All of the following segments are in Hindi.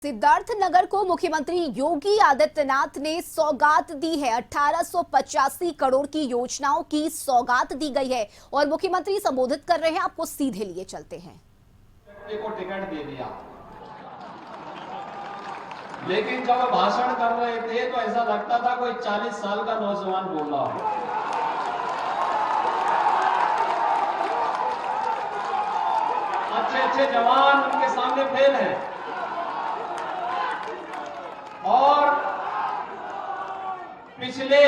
सिद्धार्थनगर को मुख्यमंत्री योगी आदित्यनाथ ने सौगात दी है। 1885 करोड़ की योजनाओं की सौगात दी गई है और मुख्यमंत्री संबोधित कर रहे हैं। आपको सीधे लिए चलते हैं। को टिकट दे दिया, लेकिन जब भाषण कर रहे थे तो ऐसा लगता था कोई 40 साल का नौजवान बोल रहा हो। अच्छे जवान उनके सामने फेल हैं। और पिछले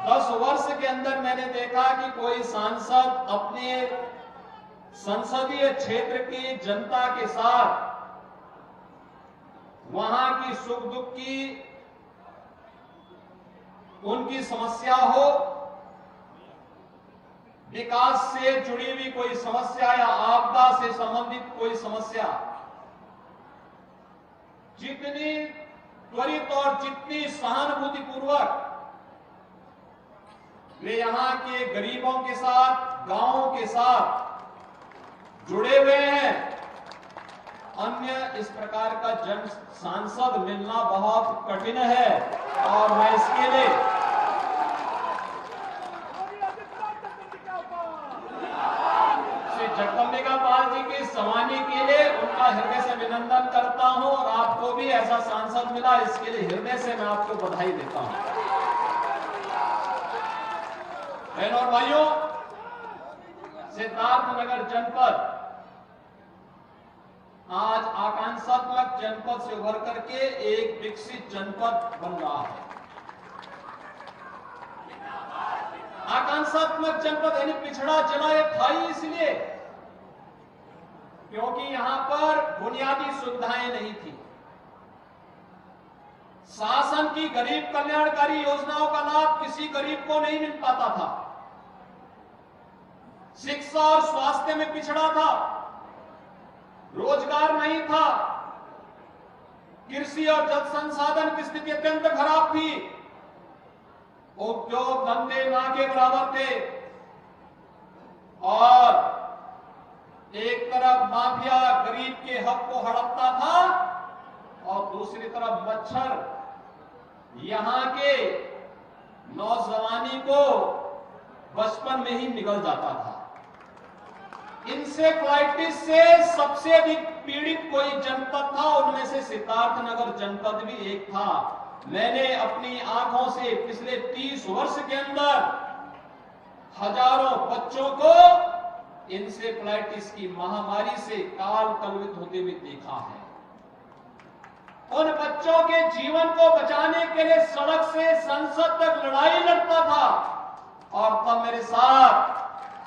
10 वर्ष के अंदर मैंने देखा कि कोई सांसद अपने संसदीय क्षेत्र की जनता के साथ वहां की सुख दुख की, उनकी समस्या हो, विकास से जुड़ी हुई कोई समस्या या आपदा से संबंधित कोई समस्या, जितनी त्वरित और जितनी सहानुभूतिपूर्वक वे यहां के गरीबों के साथ, गांवों के साथ जुड़े हुए हैं, अन्य इस प्रकार का जन सांसद मिलना बहुत कठिन है। और मैं इसके लिए श्री जगदम्बिका पाल जी की सवानी के लिए उनका हृदय से अभिनंदन करता हूं और आपको भी ऐसा सांसद मिला, इसके लिए हृदय से मैं आपको बधाई देता हूं। बहनों और भाइयों, सिद्धार्थनगर जनपद आज आकांक्षात्मक जनपद से उभर करके एक विकसित जनपद बन रहा है। आकांक्षात्मक जनपद यानी पिछड़ा जिला ये था ही इसलिए क्योंकि यहां पर बुनियादी सुविधाएं नहीं थी। शासन की गरीब कल्याणकारी योजनाओं का लाभ किसी गरीब को नहीं मिल पाता था। शिक्षा और स्वास्थ्य में पिछड़ा था, रोजगार नहीं था, कृषि और जल संसाधन की स्थिति अत्यंत खराब थी, उद्योग धंधे ना के बराबर थे और एक तरफ माफिया गरीब के हक को हड़पता था और दूसरी तरफ मच्छर यहां के नौजवानी को बचपन में ही निगल जाता था। इंसेफ्लाइटिस से सबसे अधिक पीड़ित कोई जनपद था, उनमें से सिद्धार्थनगर जनपद भी एक था। मैंने अपनी आंखों से पिछले 30 वर्ष के अंदर हजारों बच्चों को इंसेफ्लाइटिस की महामारी से काल कलवित होते हुए देखा है। उन बच्चों के जीवन को बचाने के लिए सड़क से संसद तक लड़ाई लड़ता था और तब मेरे साथ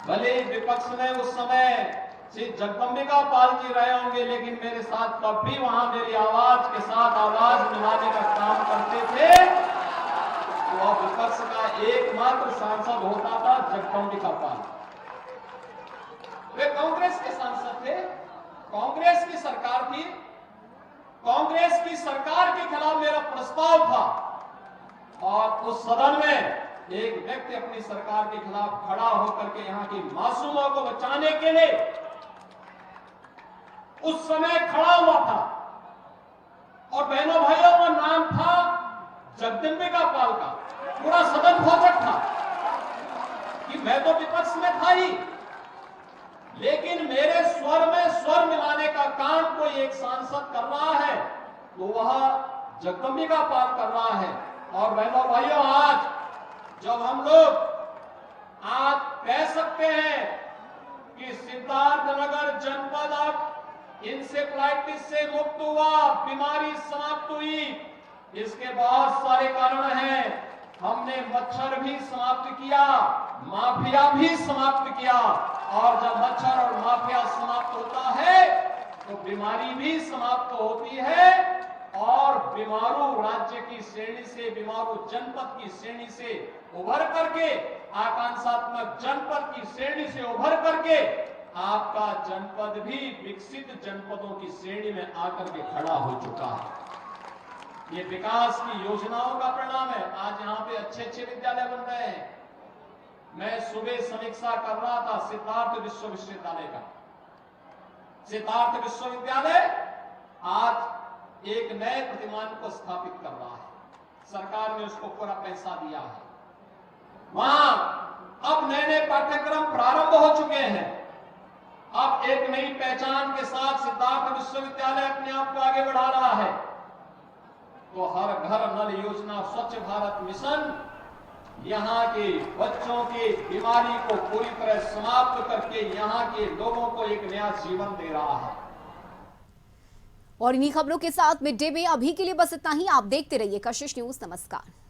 भले विपक्ष में उस समय श्री जगदम्बिका पाल जी रहे होंगे, लेकिन मेरे साथ तब भी वहां मेरी आवाज के साथ आवाज मिलाने का काम करते थे। तो विपक्ष का एकमात्र सांसद होता था जगदम्बिका पाल। वे कांग्रेस के सांसद थे, कांग्रेस की सरकार थी, कांग्रेस की सरकार के खिलाफ मेरा प्रस्ताव था और उस सदन में एक व्यक्ति अपनी सरकार के खिलाफ खड़ा होकर के यहाँ की मासूमों को बचाने के लिए उस समय खड़ा हुआ था और बहनों भाइयों वो नाम था जगदम्बिका पाल का। पूरा सदन भौचक था कि मैं तो विपक्ष में था ही, लेकिन मेरे स्वर में स्वर मिलाने का काम कोई एक सांसद कर रहा है तो वह जगदम्बिका पाल कर रहा है। और बहनों भाइयों, आज जब हम लोग आज कह सकते हैं कि सिद्धार्थनगर जनपद अब इंसेफ्लाइटिस से मुक्त हुआ, बीमारी समाप्त हुई, इसके बहुत सारे कारण हैं। हमने मच्छर भी समाप्त किया, माफिया भी समाप्त किया और जब मच्छर और माफिया समाप्त होता है तो बीमारी भी समाप्त होती है और बीमारू राज्य की श्रेणी से, बीमारू जनपद की श्रेणी से उभर करके, आकांक्षात्मक जनपद की श्रेणी से उभर करके आपका जनपद भी विकसित जनपदों की श्रेणी में आकर के खड़ा हो चुका है। ये विकास की योजनाओं का परिणाम है। आज यहाँ पे अच्छे विद्यालय बन रहे हैं। मैं सुबह समीक्षा कर रहा था सिद्धार्थ विश्वविद्यालय का। सिद्धार्थ विश्वविद्यालय आज एक नए प्रतिमान को स्थापित कर रहा है। सरकार ने उसको पूरा पैसा दिया है। वहां अब नए नए पाठ्यक्रम प्रारंभ हो चुके हैं। अब एक नई पहचान के साथ सिद्धार्थ विश्वविद्यालय अपने आप को आगे बढ़ा रहा है। तो हर घर नल योजना, स्वच्छ भारत मिशन यहां के बच्चों की बीमारी को पूरी तरह समाप्त करके यहां के लोगों को एक नया जीवन दे रहा है। और इन्हीं खबरों के साथ मिड डे में अभी के लिए बस इतना ही। आप देखते रहिए कशिश न्यूज। नमस्कार।